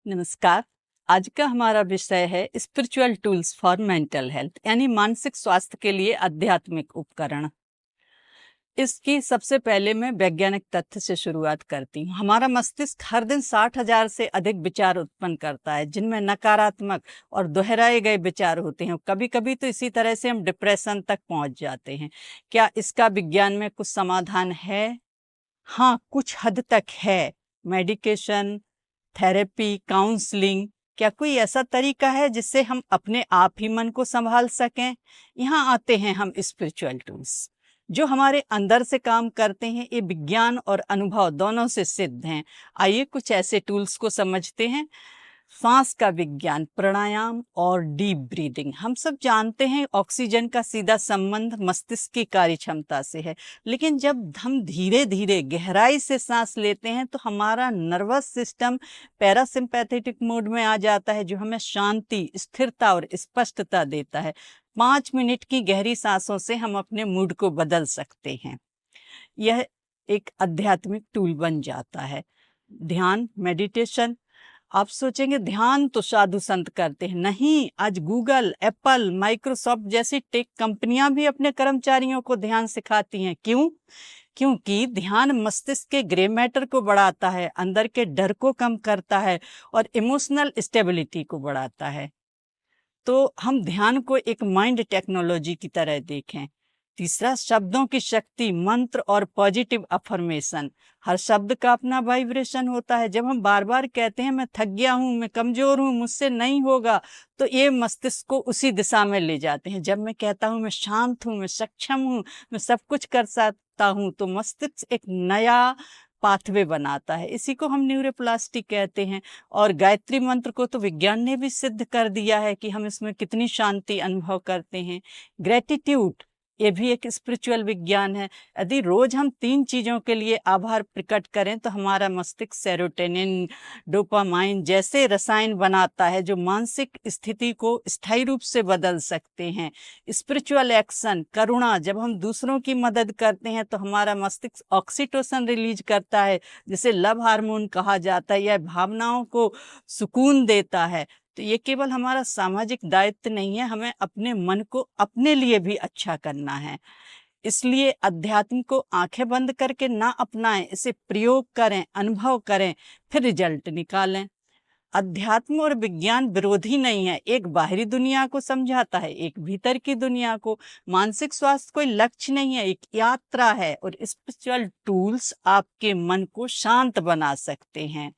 नमस्कार। आज का हमारा विषय है spiritual tools for mental health, यानी मानसिक स्वास्थ्य के लिए आध्यात्मिक उपकरण। इसकी सबसे पहले मैं वैज्ञानिक तथ्य से शुरुआत करती हूँ। हमारा मस्तिष्क हर दिन 60,000 से अधिक विचार उत्पन्न करता है, जिनमें नकारात्मक और दोहराए गए विचार होते हैं। कभी कभी तो इसी तरह से हम डिप्रेशन तक पहुंच जाते हैं। क्या इसका विज्ञान में कुछ समाधान है? हाँ, कुछ हद तक है। मेडिकेशन, थेरेपी, काउंसलिंग, क्या कोई ऐसा तरीका है जिससे हम अपने आप ही मन को संभाल सकें? यहाँ आते हैं हम स्पिरिचुअल टूल्स, जो हमारे अंदर से काम करते हैं। ये विज्ञान और अनुभव दोनों से सिद्ध हैं। आइए कुछ ऐसे टूल्स को समझते हैं। सांस का विज्ञान, प्राणायाम और डीप ब्रीदिंग। हम सब जानते हैं ऑक्सीजन का सीधा संबंध मस्तिष्क की कार्य क्षमता से है, लेकिन जब हम धीरे धीरे गहराई से सांस लेते हैं तो हमारा नर्वस सिस्टम पैरासिम्पैथेटिक मोड में आ जाता है, जो हमें शांति, स्थिरता और स्पष्टता देता है। 5 मिनट की गहरी सांसों से हम अपने मूड को बदल सकते हैं। यह एक आध्यात्मिक टूल बन जाता है। ध्यान, मेडिटेशन। आप सोचेंगे ध्यान तो साधु संत करते हैं। नहीं, आज गूगल, एप्पल, माइक्रोसॉफ्ट जैसी टेक कंपनियां भी अपने कर्मचारियों को ध्यान सिखाती हैं। क्यों? क्योंकि ध्यान मस्तिष्क के ग्रे मैटर को बढ़ाता है, अंदर के डर को कम करता है और इमोशनल स्टेबिलिटी को बढ़ाता है। तो हम ध्यान को एक माइंड टेक्नोलॉजी की तरह देखें। तीसरा, शब्दों की शक्ति, मंत्र और पॉजिटिव अफर्मेशन। हर शब्द का अपना वाइब्रेशन होता है। जब हम बार बार कहते हैं मैं थक गया हूँ, मैं कमजोर हूँ, मुझसे नहीं होगा, तो ये मस्तिष्क को उसी दिशा में ले जाते हैं। जब मैं कहता हूँ मैं शांत हूँ, मैं सक्षम हूँ, मैं सब कुछ कर सकता हूँ, तो मस्तिष्क एक नया पाथवे बनाता है। इसी को हम न्यूरोप्लास्टिक कहते हैं। और गायत्री मंत्र को तो विज्ञान ने भी सिद्ध कर दिया है कि हम इसमें कितनी शांति अनुभव करते हैं। ग्रेटिट्यूड, ये भी एक स्पिरिचुअल विज्ञान है। यदि रोज हम 3 चीजों के लिए आभार प्रकट करें तो हमारा मस्तिष्क सेरोटोनिन, डोपामाइन जैसे रसायन बनाता है, जो मानसिक स्थिति को स्थायी रूप से बदल सकते हैं। स्पिरिचुअल एक्शन, करुणा, जब हम दूसरों की मदद करते हैं तो हमारा मस्तिष्क ऑक्सीटोसिन रिलीज करता है, जिसे लव हार्मोन कहा जाता है। यह भावनाओं को सुकून देता है। तो ये केवल हमारा सामाजिक दायित्व नहीं है, हमें अपने मन को अपने लिए भी अच्छा करना है। इसलिए अध्यात्म को आंखें बंद करके ना अपनाएं, इसे प्रयोग करें, अनुभव करें, फिर रिजल्ट निकालें। अध्यात्म और विज्ञान विरोधी नहीं है। एक बाहरी दुनिया को समझाता है, एक भीतर की दुनिया को। मानसिक स्वास्थ्य कोई लक्ष्य नहीं है, एक यात्रा है, और स्पिरिचुअल टूल्स आपके मन को शांत बना सकते हैं।